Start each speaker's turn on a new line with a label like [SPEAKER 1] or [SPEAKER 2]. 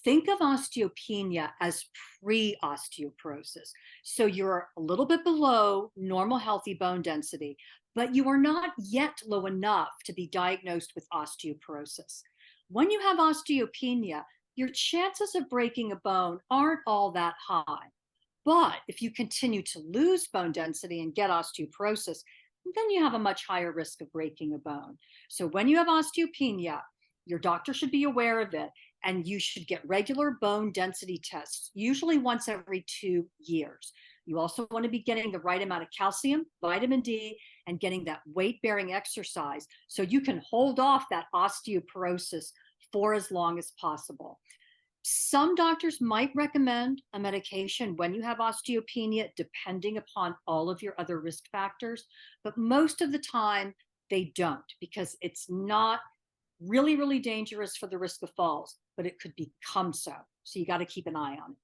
[SPEAKER 1] Think of osteopenia as pre-osteoporosis. So you're a little bit below normal healthy bone density, but you are not yet low enough to be diagnosed with osteoporosis. When you have osteopenia, your chances of breaking a bone aren't all that high. But if you continue to lose bone density and get osteoporosis, then you have a much higher risk of breaking a bone. So when you have osteopenia, your doctor should be aware of it, and you should get regular bone density tests, usually once every 2 years. You also want to be getting the right amount of calcium, vitamin D, and getting that weight bearing exercise so you can hold off that osteoporosis for as long as possible. Some doctors might recommend a medication when you have osteopenia, depending upon all of your other risk factors, but most of the time they don't, because it's not really, really dangerous for the risk of falls, but it could become so. So you got to keep an eye on it.